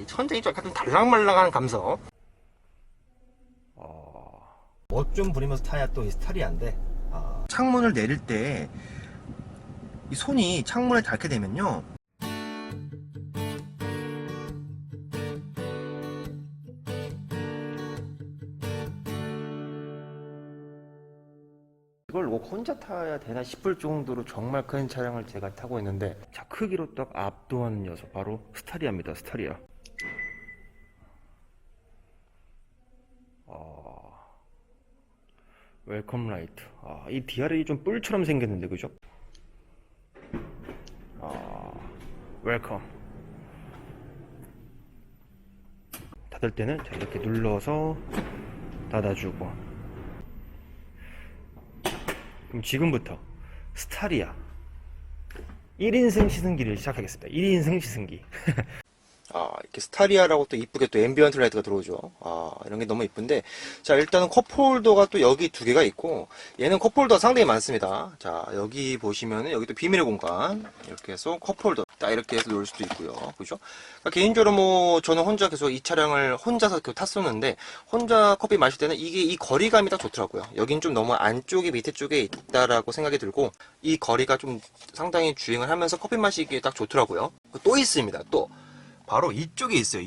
이 천장이 좀 약간 달랑말랑한 감성. 멋 좀 부리면서 타야 또 이 스타리아인데, 창문을 내릴 때 이 손이 창문에 닿게 되면요, 이걸 혼자 타야 되나 싶을 정도로 정말 큰 차량을 제가 타고 있는데, 자, 크기로 딱 압도하는 녀석 바로 스타리아입니다. 스타리아. 웰컴 라이트. 이 DRL이 좀 뿔처럼 생겼는데, 그죠? 웰컴. 닫을 때는 자, 이렇게 눌러서 닫아주고. 그럼 지금부터 스타리아 1인승 시승기를 시작하겠습니다. 1인승 시승기. 이렇게 스타리아라고 또 이쁘게 또 앰비언트 라이트가 들어오죠. 이런 게 너무 이쁜데, 자, 일단은 컵홀더가 또 여기 두 개가 있고, 얘는 컵홀더가 상당히 많습니다. 자, 여기 보시면은 여기 또 비밀의 공간, 이렇게 해서 컵홀더 딱 이렇게 해서 놓을 수도 있고요. 그죠? 그러니까 개인적으로 뭐 저는 혼자 계속 이 차량을 혼자서 탔었는데, 혼자 커피 마실 때는 이 거리감이 딱 좋더라고요. 여긴 좀 너무 안쪽에 밑에 쪽에 있다라고 생각이 들고, 이 거리가 좀 상당히 주행을 하면서 커피 마시기에 딱 좋더라고요. 또 있습니다. 또 바로 이쪽에 있어요.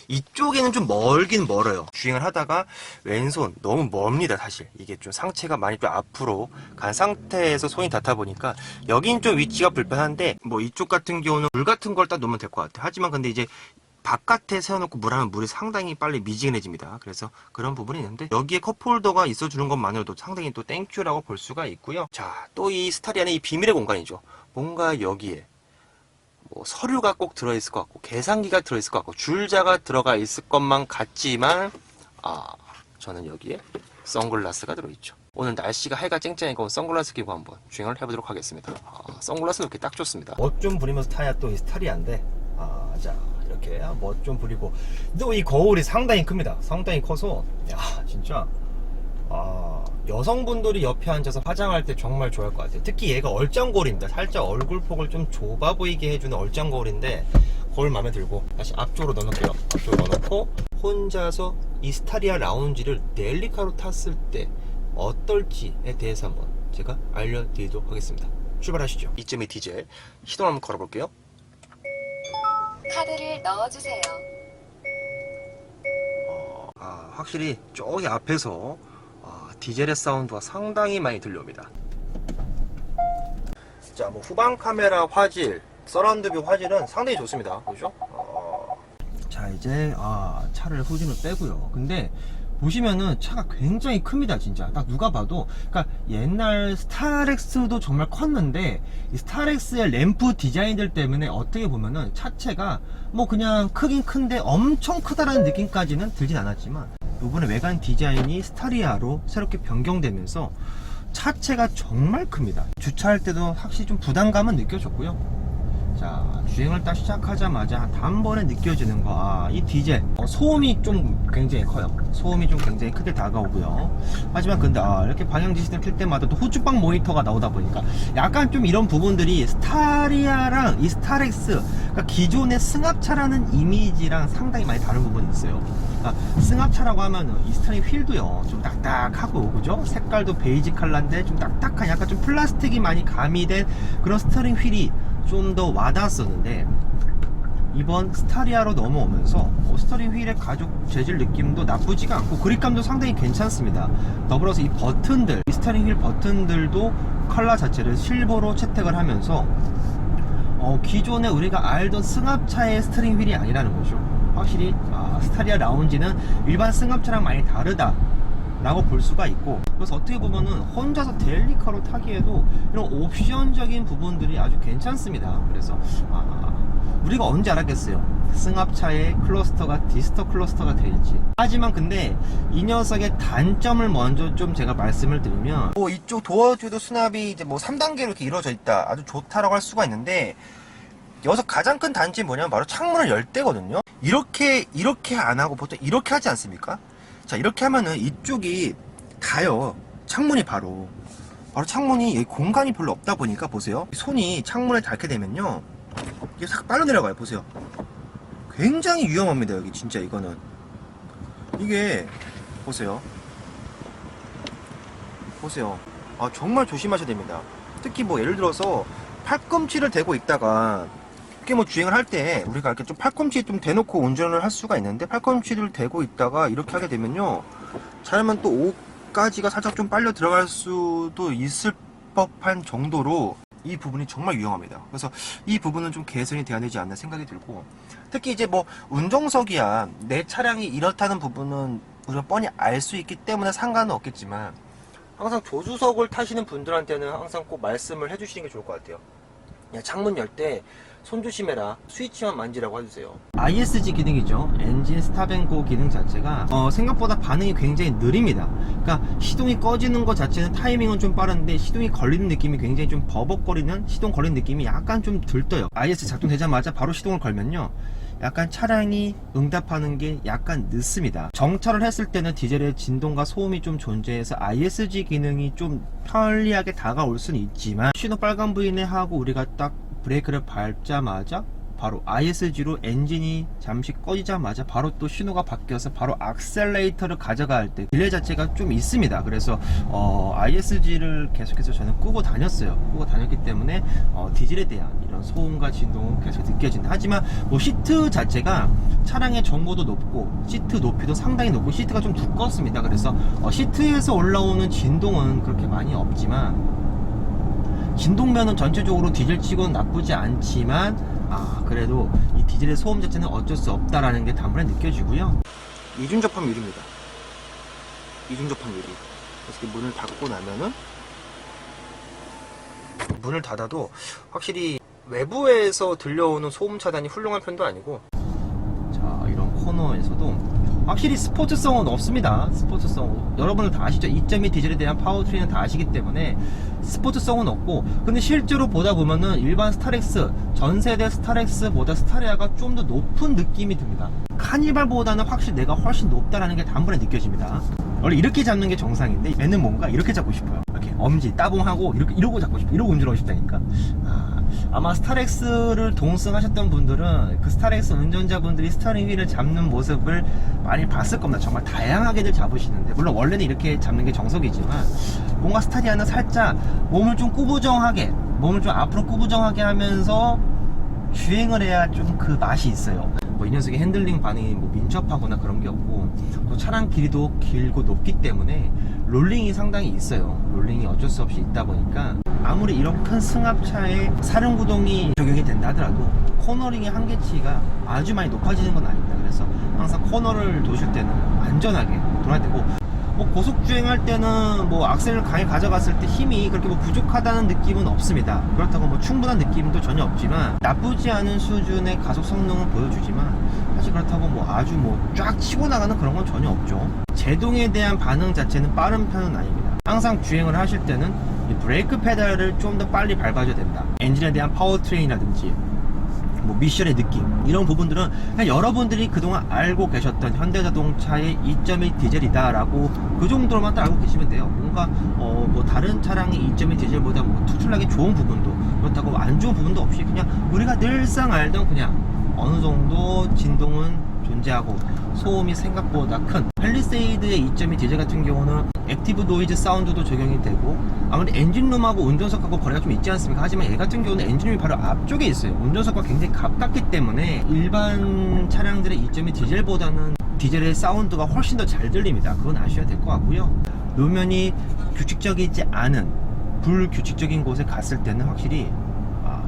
이쪽에는 좀 멀긴 멀어요. 주행을 하다가 왼손 너무 멉니다. 사실 이게 좀 상체가 많이 좀 앞으로 간 상태에서 손이 닿다 보니까 여긴 좀 위치가 불편한데, 뭐 이쪽 같은 경우는 물 같은 걸 딱 놓으면 될 것 같아요. 하지만 근데 이제 바깥에 세워놓고 물하면 물이 상당히 빨리 미지근해집니다. 그래서 그런 부분이 있는데, 여기에 컵홀더가 있어주는 것만으로도 상당히 또 땡큐라고 볼 수가 있고요. 자, 또 이 스타리아는 이 비밀의 공간이죠. 뭔가 여기에 뭐 서류가 꼭 들어있을 것 같고, 계산기가 들어있을 것 같고, 줄자가 들어가 있을 것만 같지만, 저는 여기에 선글라스가 들어있죠. 오늘 날씨가 해가 쨍쨍하고 선글라스 끼고 한번 주행을 해보도록 하겠습니다. 선글라스는 이렇게 딱 좋습니다. 멋 좀 부리면서 타야 또 이 스타리아인데, 자, 이렇게 멋 좀 부리고, 또 이 거울이 상당히 큽니다. 상당히 커서, 야, 진짜 여성분들이 옆에 앉아서 화장할 때 정말 좋아할 것 같아요. 특히 얘가 얼짱거울입니다. 살짝 얼굴폭을 좀 좁아 보이게 해주는 얼짱거울인데, 거울 마음에 들고 다시 앞쪽으로 넣어놓을게요. 앞쪽으로 넣어놓고 혼자서 이 스타리아 라운지를 넬리카로 탔을 때 어떨지에 대해서 한번 제가 알려드리도록 하겠습니다. 출발하시죠. 2.2 디젤 시동 한번 걸어볼게요. 카드를 넣어주세요. 확실히 저기 앞에서 디젤의 사운드가 상당히 많이 들려옵니다. 자, 뭐 후방 카메라 화질, 서라운드 뷰 화질은 상당히 좋습니다. 그죠? 자, 이제 차를 후진을 빼고요. 근데 보시면은 차가 굉장히 큽니다. 진짜 딱 누가 봐도. 그러니까 옛날 스타렉스도 정말 컸는데, 이 스타렉스의 램프 디자인들 때문에 어떻게 보면은 차체가 뭐 그냥 크긴 큰데 엄청 크다라는 느낌까지는 들진 않았지만, 이번에 외관 디자인이 스타리아로 새롭게 변경되면서 차체가 정말 큽니다. 주차할 때도 확실히 좀 부담감은 느껴졌고요. 자, 주행을 딱 시작하자마자 단번에 느껴지는 거, 이 디젤 소음이 좀 굉장히 커요. 소음이 좀 굉장히 크게 다가오고요. 하지만 근데 이렇게 방향 지시대를 킬 때마다 또 호주방 모니터가 나오다 보니까 약간 좀 이런 부분들이 스타리아랑 이 스타렉스, 그러니까 기존의 승합차라는 이미지랑 상당히 많이 다른 부분이 있어요. 그러니까 승합차라고 하면은 이 스타링 휠도요 좀 딱딱하고, 그죠? 색깔도 베이지 컬러인데 좀 딱딱한, 약간 좀 플라스틱이 많이 가미된 그런 스타링 휠이 좀 더 와닿았었는데, 이번 스타리아로 넘어오면서 스타링 휠의 가죽 재질 느낌도 나쁘지가 않고 그립감도 상당히 괜찮습니다. 더불어서 이 버튼들, 이 스타링 휠 버튼들도 컬러 자체를 실버로 채택을 하면서 기존에 우리가 알던 승합차의 스티어링 휠이 아니라는 거죠. 확실히 스타리아 라운지는 일반 승합차랑 많이 다르다 라고 볼 수가 있고, 그래서 어떻게 보면은 혼자서 데일리카로 타기에도 이런 옵션적인 부분들이 아주 괜찮습니다. 그래서 우리가 언제 알았겠어요, 승합차의 클러스터가 디스터 클러스터가 될지. 하지만 근데 이 녀석의 단점을 먼저 좀 제가 말씀을 드리면, 이쪽 도어주도 수납이 이제 뭐 3단계로 이렇게 이루어져 있다, 아주 좋다라고 할 수가 있는데, 여기서 가장 큰 단점이 뭐냐면 바로 창문을 열 때거든요. 이렇게 안 하고 보통 이렇게 하지 않습니까? 자, 이렇게 하면은 이쪽이 닿아요. 창문이 바로 창문이 여기 공간이 별로 없다 보니까, 보세요, 손이 창문에 닿게 되면요 이게 싹 빨려 내려가요. 보세요, 굉장히 위험합니다. 여기 진짜 이거는. 이게 보세요. 아, 정말 조심하셔야 됩니다. 특히 뭐 예를 들어서 팔꿈치를 대고 있다가 이렇게 뭐 주행을 할 때 우리가 이렇게 좀 팔꿈치 좀 대놓고 운전을 할 수가 있는데, 팔꿈치를 대고 있다가 이렇게 하게 되면요, 잘하면 또 옷가지가 살짝 좀 빨려 들어갈 수도 있을 법한 정도로 이 부분이 정말 위험합니다. 그래서 이 부분은 좀 개선이 돼야 되지 않나 생각이 들고, 특히 이제 뭐 운전석이야 내 차량이 이렇다는 부분은 우리가 뻔히 알 수 있기 때문에 상관은 없겠지만, 항상 조수석을 타시는 분들한테는 항상 꼭 말씀을 해주시는 게 좋을 것 같아요. 야, 창문 열 때 손 조심해라, 스위치만 만지라고 해주세요. ISG 기능이죠. 엔진 스탑앤고 기능 자체가 생각보다 반응이 굉장히 느립니다. 그러니까 시동이 꺼지는 것 자체는 타이밍은 좀 빠른데, 시동이 걸리는 느낌이 굉장히 좀 버벅거리는, 시동 걸리는 느낌이 약간 좀 들떠요. IS 작동되자마자 바로 시동을 걸면요, 약간 차량이 응답하는 게 약간 늦습니다. 정차를 했을 때는 디젤의 진동과 소음이 좀 존재해서 ISG 기능이 좀 편리하게 다가올 수는 있지만, 신호 빨간불이네 하고 우리가 딱 브레이크를 밟자마자 바로 ISG로 엔진이 잠시 꺼지자마자 바로 또 신호가 바뀌어서 바로 악셀레이터를 가져갈 때 딜레이 자체가 좀 있습니다. 그래서 ISG를 계속해서 저는 끄고 다녔어요. 끄고 다녔기 때문에 디젤에 대한 이런 소음과 진동은 계속 느껴진다. 하지만 뭐 시트 자체가 차량의 정보도 높고 시트 높이도 상당히 높고 시트가 좀 두껍습니다. 그래서 시트에서 올라오는 진동은 그렇게 많이 없지만, 진동면은 전체적으로 디젤치고는 나쁘지 않지만, 그래도 이 디젤의 소음 자체는 어쩔 수 없다라는 게 단번에 느껴지고요. 이중 접합 유리입니다. 이중 접합 유리. 그래서 문을 닫고 나면은, 문을 닫아도 확실히 외부에서 들려오는 소음 차단이 훌륭한 편도 아니고, 자, 이런 코너에서도 확실히 스포츠성은 없습니다. 스포츠성 여러분들 다 아시죠? 2.2 디젤에 대한 파워트레인은 다 아시기 때문에 스포츠성은 없고, 근데 실제로 보다 보면은 일반 스타렉스, 전세대 스타렉스보다 스타리아가 좀 더 높은 느낌이 듭니다. 카니발보다는 확실히 내가 훨씬 높다라는 게 단번에 느껴집니다. 원래 이렇게 잡는 게 정상인데 얘는 뭔가 이렇게 잡고 싶어요. 이렇게 엄지 따봉하고 이렇게 이러고 잡고 싶어. 이러고 운전하고 싶다니까. 아마 스타렉스를 동승하셨던 분들은 그 스타렉스 운전자분들이 스티어링 휠을 잡는 모습을 많이 봤을 겁니다. 정말 다양하게들 잡으시는데, 물론 원래는 이렇게 잡는 게 정석이지만, 뭔가 스타리아는 살짝 몸을 좀 꾸부정하게, 몸을 좀 앞으로 꾸부정하게 하면서 주행을 해야 좀 그 맛이 있어요. 뭐 이 녀석의 핸들링 반응이 뭐 민첩하거나 그런 게 없고, 또 차량 길이도 길고 높기 때문에 롤링이 상당히 있어요. 롤링이 어쩔 수 없이 있다 보니까, 아무리 이런 큰 승합차에 사륜구동이 적용이 된다 하더라도 코너링의 한계치가 아주 많이 높아지는 건 아닙니다. 그래서 항상 코너를 도실 때는 안전하게 돌아야 되고, 뭐 고속주행할 때는 뭐 악셀을 강하게 가져갔을 때 힘이 그렇게 뭐 부족하다는 느낌은 없습니다. 그렇다고 뭐 충분한 느낌도 전혀 없지만, 나쁘지 않은 수준의 가속 성능을 보여주지만, 사실 그렇다고 뭐 아주 뭐 쫙 치고 나가는 그런 건 전혀 없죠. 제동에 대한 반응 자체는 빠른 편은 아닙니다. 항상 주행을 하실 때는 이 브레이크 페달을 좀 더 빨리 밟아줘야 된다. 엔진에 대한 파워트레인이라든지 뭐 미션의 느낌, 이런 부분들은 그냥 여러분들이 그동안 알고 계셨던 현대자동차의 2.2 디젤이다 라고 그 정도로만 딱 알고 계시면 돼요. 뭔가 뭐 다른 차량의 2.2 디젤보다 뭐 특출나게 좋은 부분도, 그렇다고 안 좋은 부분도 없이 그냥 우리가 늘상 알던 그냥 어느 정도 진동은 존재하고 소음이 생각보다 큰 팰리세이드의 2.2 디젤 같은 경우는 액티브 노이즈 사운드도 적용이 되고, 아무래도 엔진룸하고 운전석하고 거리가 좀 있지 않습니까? 하지만 얘 같은 경우는 엔진룸이 바로 앞쪽에 있어요. 운전석과 굉장히 가깝기 때문에 일반 차량들의 2.2 디젤보다는 디젤의 사운드가 훨씬 더 잘 들립니다. 그건 아셔야 될 것 같고요. 노면이 규칙적이지 않은 불규칙적인 곳에 갔을 때는 확실히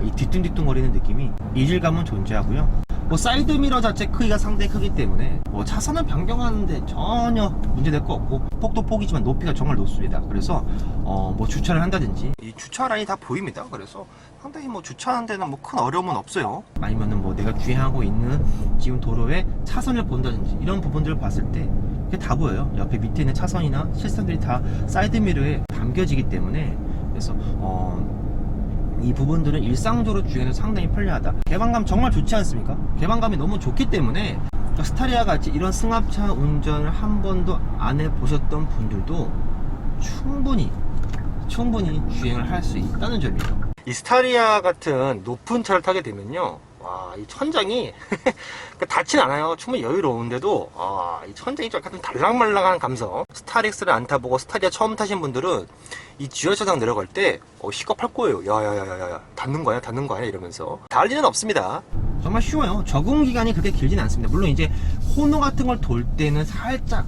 이 뒤뚱뒤뚱거리는 느낌이, 이질감은 존재하고요. 뭐 사이드미러 자체 크기가 상당히 크기 때문에 뭐 차선을 변경하는데 전혀 문제될 거 없고, 폭도 폭이지만 높이가 정말 높습니다. 그래서 뭐 주차를 한다든지, 이 주차 라인이 다 보입니다. 그래서 상당히 뭐 주차하는 데는 뭐 큰 어려움은 없어요. 아니면은 뭐 내가 주행하고 있는 지금 도로에 차선을 본다든지 이런 부분들을 봤을 때 그게 다 보여요. 옆에 밑에 있는 차선이나 실선들이 다 사이드미러에 담겨지기 때문에, 그래서 이 부분들은 일상적으로 주행에서 상당히 편리하다. 개방감 정말 좋지 않습니까? 개방감이 너무 좋기 때문에 스타리아 같이 이런 승합차 운전을 한 번도 안 해보셨던 분들도 충분히 주행을 할 수 있다는 점이에요. 이 스타리아 같은 높은 차를 타게 되면요, 이 천장이 닿진 않아요. 충분히 여유로운데도 이 천장이 좀 약간 달랑말랑한 감성. 스타렉스를 안 타보고 스타리아 처음 타신 분들은 이 지하철장 내려갈 때 희겁할 거예요. 야야야야야, 닿는 거야 이러면서. 닿을 일은 없습니다. 정말 쉬워요. 적응 기간이 그렇게 길진 않습니다. 물론 이제 호노 같은 걸 돌 때는 살짝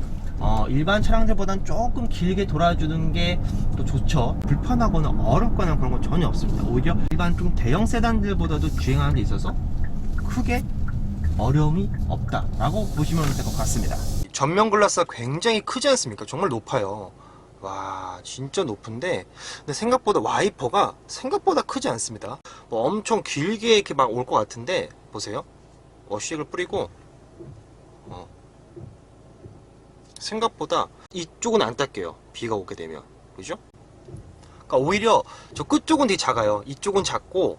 일반 차량들보다는 조금 길게 돌아주는 게 또 좋죠. 불편하거나 어렵거나 그런 건 전혀 없습니다. 오히려 일반 좀 대형 세단들보다도 주행하는 데 있어서 크게 어려움이 없다라고 보시면 될 것 같습니다. 전면 글라스가 굉장히 크지 않습니까? 정말 높아요. 와, 진짜 높은데 근데 생각보다 와이퍼가 생각보다 크지 않습니다. 엄청 길게 이렇게 막 올 것 같은데 보세요. 워시액을 뿌리고 생각보다 이쪽은 안 닦여요. 비가 오게 되면. 그죠? 그러니까 오히려 저 끝쪽은 되게 작아요. 이쪽은 작고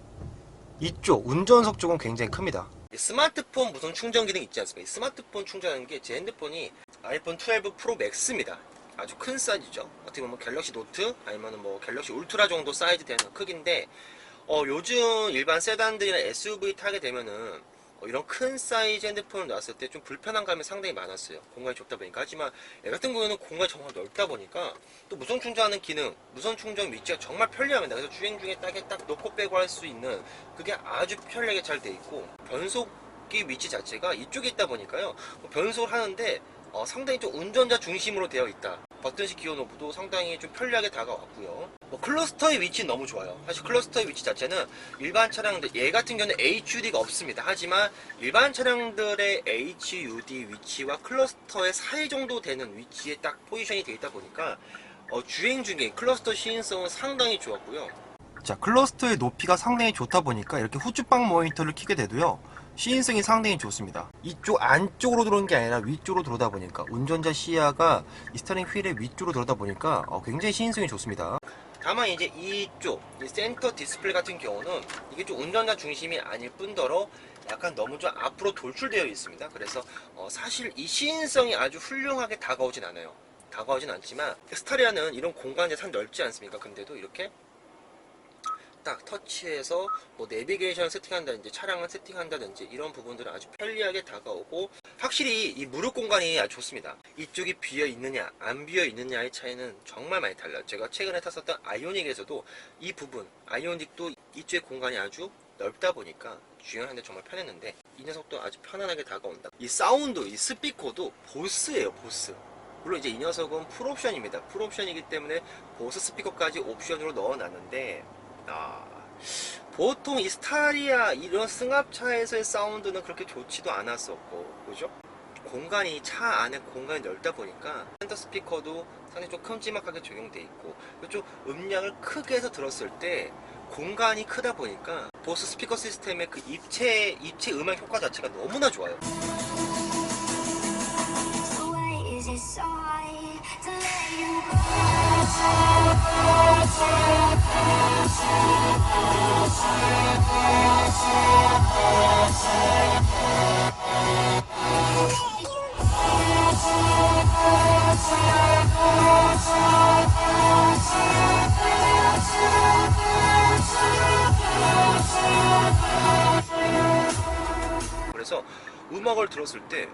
이쪽 운전석 쪽은 굉장히 큽니다. 스마트폰 무선 충전 기능 있지 않습니까? 이 스마트폰 충전하는 게 제 핸드폰이 아이폰 12 프로 맥스입니다. 아주 큰 사이즈죠. 어떻게 보면 갤럭시 노트 아니면 뭐 갤럭시 울트라 정도 사이즈 되는 크기인데 요즘 일반 세단들이나 SUV 타게 되면은 이런 큰 사이즈 핸드폰을 놨을 때 좀 불편한 감이 상당히 많았어요. 공간이 좁다 보니까. 하지만 얘 같은 경우에는 공간이 정말 넓다 보니까 또 무선 충전하는 기능, 무선 충전 위치가 정말 편리합니다. 그래서 주행 중에 딱 놓고 빼고 할 수 있는 그게 아주 편리하게 잘 돼 있고, 변속기 위치 자체가 이쪽에 있다 보니까요, 변속을 하는데 상당히 좀 운전자 중심으로 되어 있다. 버튼식 기어 노브도 상당히 좀 편리하게 다가왔고요. 클러스터의 위치는 너무 좋아요. 사실 클러스터의 위치 자체는 일반 차량들, 얘 같은 경우는 HUD가 없습니다. 하지만 일반 차량들의 HUD 위치와 클러스터의 사이 정도 되는 위치에 딱 포지션이 되어 있다 보니까 주행 중에 클러스터 시인성은 상당히 좋았고요. 자, 클러스터의 높이가 상당히 좋다 보니까 이렇게 후측방 모니터를 켜게 돼도요, 시인성이 상당히 좋습니다. 이쪽 안쪽으로 들어오는 게 아니라 위쪽으로 들어오다 보니까, 운전자 시야가 이 스티어링 휠의 위쪽으로 들어오다 보니까 굉장히 시인성이 좋습니다. 다만 이제 이쪽 이 센터 디스플레이 같은 경우는 이게 좀 운전자 중심이 아닐 뿐더러 약간 너무 좀 앞으로 돌출되어 있습니다. 그래서 사실 이 시인성이 아주 훌륭하게 다가오진 않아요. 다가오진 않지만 스타리아는 이런 공간이 참 넓지 않습니까? 근데도 이렇게 딱 터치해서 내비게이션을 세팅한다든지 차량을 세팅한다든지 이런 부분들은 아주 편리하게 다가오고, 확실히 이 무릎 공간이 아주 좋습니다. 이쪽이 비어 있느냐 안 비어 있느냐의 차이는 정말 많이 달라요. 제가 최근에 탔었던 아이오닉에서도 이 부분, 아이오닉도 이쪽의 공간이 아주 넓다 보니까 주행하는데 정말 편했는데, 이 녀석도 아주 편안하게 다가온다. 이 사운드, 이 스피커도 보스예요, 보스. 물론 이제 이 녀석은 풀옵션입니다. 풀옵션이기 때문에 보스 스피커까지 옵션으로 넣어놨는데, 보통 이 스타리아 이런 승합차에서의 사운드는 그렇게 좋지도 않았었고, 그죠? 공간이, 차 안에 공간이 넓다 보니까 센터 스피커도 상당히 좀 큼지막하게 적용돼 있고, 좀 음량을 크게 해서 들었을 때 공간이 크다 보니까 보스 스피커 시스템의 그 입체 음향 효과 자체가 너무나 좋아요. 그래서 음악을 들었을 때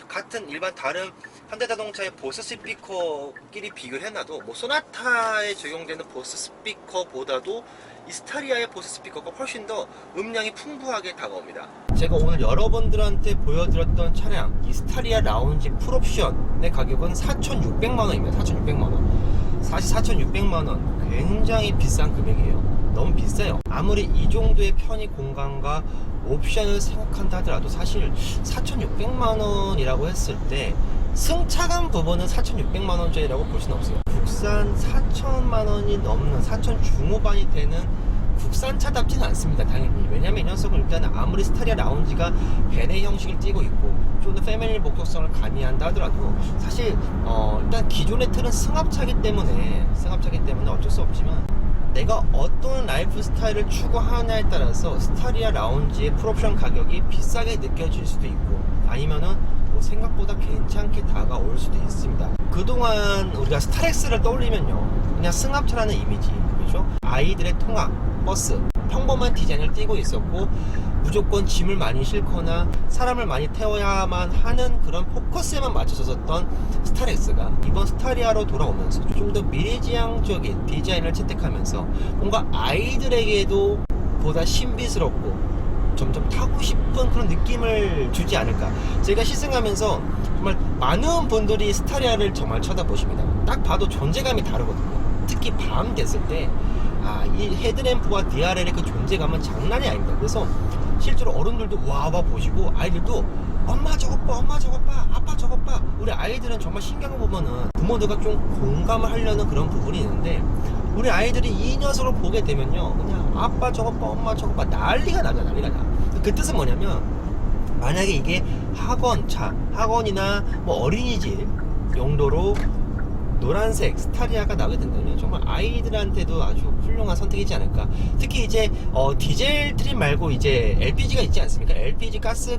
같은 일반 다른 현대자동차의 보스 스피커끼리 비교를 해놔도 소나타에 적용되는 보스 스피커보다도 이 스타리아의 보스 스피커가 훨씬 더 음량이 풍부하게 다가옵니다. 제가 오늘 여러분들한테 보여드렸던 차량, 이 스타리아 라운지 풀옵션의 가격은 4,600만원입니다. 4,600만원. 사실 4,600만원 굉장히 비싼 금액이에요. 너무 비싸요. 아무리 이 정도의 편의 공간과 옵션을 생각한다 하더라도 사실 4,600만원이라고 했을 때 승차감 부분은 4,600만원짜리라고 볼 수는 없어요. 국산 4,000만원이 넘는 4,000 중후반이 되는 국산차답지는 않습니다, 당연히. 왜냐면 이 녀석은 일단 아무리 스타리아 라운지가 베네 형식을 띠고 있고 좀 더 패밀리 목적성을 가미한다 하더라도 사실 일단 기존의 틀은 승합차기 때문에 어쩔 수 없지만, 내가 어떤 라이프 스타일을 추구하냐에 따라서 스타리아 라운지의 풀옵션 가격이 비싸게 느껴질 수도 있고, 아니면은 생각보다 괜찮게 다가올 수도 있습니다. 그동안 우리가 스타렉스를 떠올리면요, 그냥 승합차라는 이미지, 그렇죠? 아이들의 통학, 버스, 평범한 디자인을 띠고 있었고, 무조건 짐을 많이 싣거나 사람을 많이 태워야만 하는 그런 포커스에만 맞춰졌던 스타렉스가 이번 스타리아로 돌아오면서 좀 더 미래지향적인 디자인을 채택하면서 뭔가 아이들에게도 보다 신비스럽고 점점 타고 싶은 그런 느낌을 주지 않을까. 제가 시승하면서 정말 많은 분들이 스타리아를 정말 쳐다보십니다. 딱 봐도 존재감이 다르거든요. 특히 밤 됐을 때 이 헤드램프와 DRL의 그 존재감은 장난이 아닙니다. 그래서 실제로 어른들도 와 보시고 아이들도 엄마 저것 봐, 엄마 저것 봐, 아빠 저것 봐. 우리 아이들은 정말 신경을 보면은 부모들과 좀 공감을 하려는 그런 부분이 있는데 우리 아이들이 이 녀석을 보게 되면요 그냥 아빠 저것 봐, 엄마 저것 봐, 난리가 나죠. 난리가 나. 그 뜻은 뭐냐면 만약에 이게 학원이나 뭐 어린이집 용도로 노란색 스타리아가 나오게 된다면 정말 아이들한테도 아주 훌륭한 선택이지 않을까. 특히 이제 디젤 트림 말고 이제 LPG가 있지 않습니까? LPG 가스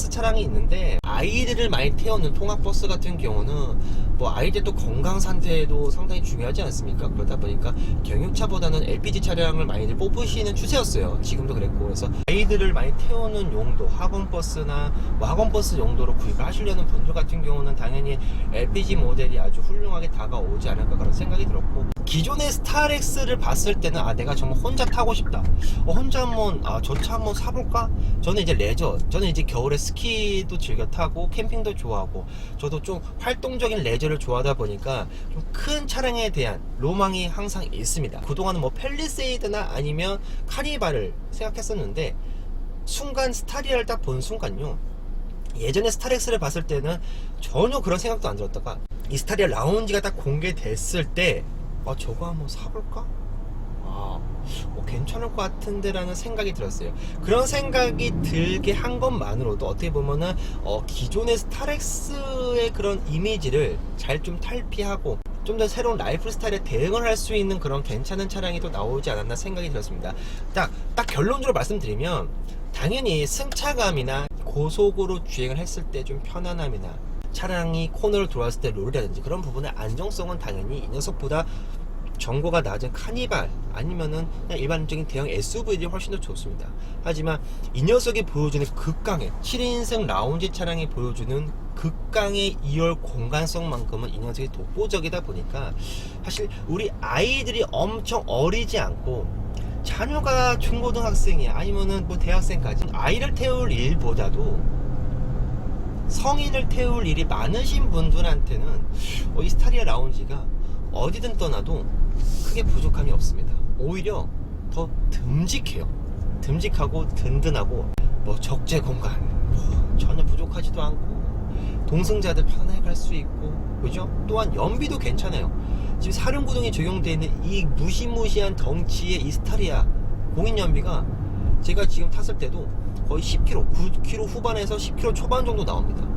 차량이 있는데 아이들을 많이 태우는 통학버스 같은 경우는 뭐 아이들 또 건강 상태도 상당히 중요하지 않습니까? 그러다 보니까 경유차보다는 LPG 차량을 많이들 뽑으시는 추세였어요. 지금도 그랬고. 그래서 아이들을 많이 태우는 용도 학원버스나 뭐 학원버스 용도로 구입을 하시려는 분들 같은 경우는 당연히 LPG 모델이 아주 훌륭하게 다가오지 않을까 그런 생각이 들었고, 기존의 스타렉스를 봤을 때는 내가 정말 혼자 타고 싶다, 혼자 한번 저 차 한번 사볼까. 저는 이제 저는 이제 겨울에 스키도 즐겨 타고 캠핑도 좋아하고 저도 좀 활동적인 레저를 좋아하다 보니까 좀 큰 차량에 대한 로망이 항상 있습니다. 그동안은 뭐 팰리세이드나 아니면 카니발을 생각했었는데 순간 스타리아를 딱 본 순간요, 예전에 스타렉스를 봤을 때는 전혀 그런 생각도 안 들었다가 이 스타리아 라운지가 딱 공개됐을 때 저거 한번 사볼까? 괜찮을 것 같은데 라는 생각이 들었어요. 그런 생각이 들게 한 것만으로도 어떻게 보면은 기존의 스타렉스의 그런 이미지를 잘 좀 탈피하고 좀 더 새로운 라이프 스타일에 대응을 할 수 있는 그런 괜찮은 차량이 또 나오지 않았나 생각이 들었습니다. 딱 결론적으로 말씀드리면 당연히 승차감이나 고속으로 주행을 했을 때 좀 편안함이나 차량이 코너를 돌아왔을 때 롤이라든지 그런 부분의 안정성은 당연히 이 녀석보다 정보가 낮은 카니발 아니면은 그냥 일반적인 대형 SUV들이 훨씬 더 좋습니다. 하지만 이 녀석이 보여주는 극강의 7인승 라운지 차량이 보여주는 극강의 2열 공간성만큼은 이 녀석이 독보적이다 보니까 사실 우리 아이들이 엄청 어리지 않고 자녀가 중고등학생이야 아니면은 뭐 대학생까지 아이를 태울 일보다도 성인을 태울 일이 많으신 분들한테는 이 스타리아 라운지가 어디든 떠나도 크게 부족함이 없습니다. 오히려 더 듬직하고 든든하고 뭐 적재 공간 전혀 부족하지도 않고 동승자들 편안하게 갈 수 있고, 그죠? 또한 연비도 괜찮아요. 지금 사륜구동이 적용되어 있는 이 무시무시한 덩치의 이 스타리아 공인 연비가 제가 지금 탔을 때도 거의 10km, 9km 후반에서 10km 초반 정도 나옵니다.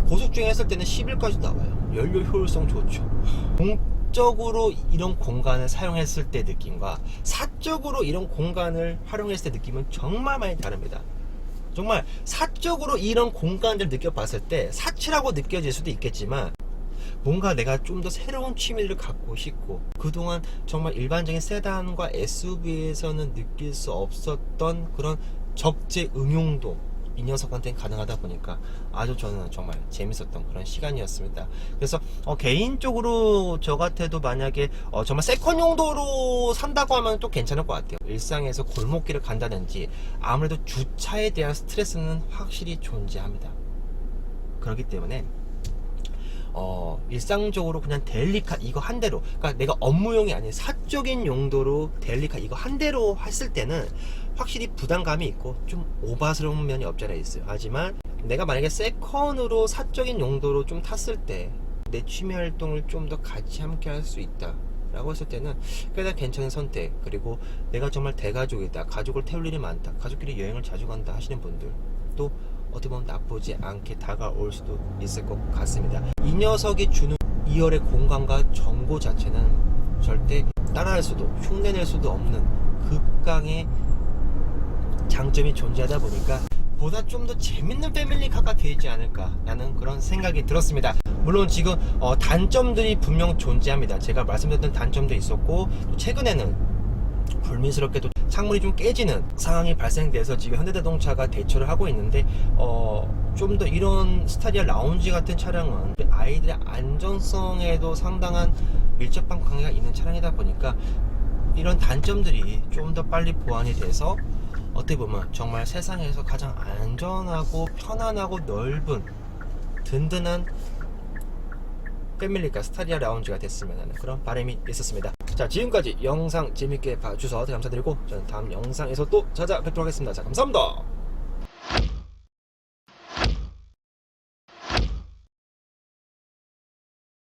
고속주행 했을 때는 11까지 나와요. 연료 효율성 좋죠. 공적으로 이런 공간을 사용했을 때 느낌과 사적으로 이런 공간을 활용했을 때 느낌은 정말 많이 다릅니다. 정말 사적으로 이런 공간을 느껴봤을 때 사치라고 느껴질 수도 있겠지만 뭔가 내가 좀 더 새로운 취미를 갖고 싶고 그동안 정말 일반적인 세단과 SUV에서는 느낄 수 없었던 그런 적재 응용도 이 녀석한테는 가능하다 보니까 아주 저는 정말 재밌었던 그런 시간이었습니다. 그래서 개인적으로 저 같아도 만약에 정말 세컨 용도로 산다고 하면 또 괜찮을 것 같아요. 일상에서 골목길을 간다든지 아무래도 주차에 대한 스트레스는 확실히 존재합니다. 그렇기 때문에 일상적으로 그냥 데일리카 이거 한 대로, 그러니까 내가 업무용이 아닌 사적인 용도로 데일리카 이거 한 대로 했을 때는 확실히 부담감이 있고 좀 오바스러운 면이 없지 않아 있어요. 하지만 내가 만약에 세컨으로 사적인 용도로 좀 탔을 때 내 취미 활동을 좀 더 같이 함께 할 수 있다 라고 했을 때는 꽤나 괜찮은 선택, 그리고 내가 정말 대가족이다, 가족을 태울 일이 많다, 가족끼리 여행을 자주 간다 하시는 분들 또 어떻게 보면 나쁘지 않게 다가올 수도 있을 것 같습니다. 이 녀석이 주는 2열의 공간과 정보 자체는 절대 따라할 수도 흉내낼 수도 없는 극강의 장점이 존재하다 보니까 보다 좀 더 재밌는 패밀리카가 되지 않을까 라는 그런 생각이 들었습니다. 물론 지금 단점들이 분명 존재합니다. 제가 말씀드렸던 단점도 있었고 또 최근에는 불미스럽게도 창문이 좀 깨지는 상황이 발생돼서 지금 현대자동차가 대처를 하고 있는데 좀 더 이런 스타리아 라운지 같은 차량은 아이들의 안전성에도 상당한 밀접한 관계가 있는 차량이다 보니까 이런 단점들이 좀 더 빨리 보완이 돼서 어떻게 보면 정말 세상에서 가장 안전하고 편안하고 넓은 든든한 패밀리카 스타리아 라운지가 됐으면 하는 그런 바람이 있었습니다. 자, 지금까지 영상 재밌게 봐주셔서 감사드리고 저는 다음 영상에서 또 찾아뵙도록 하겠습니다. 자, 감사합니다.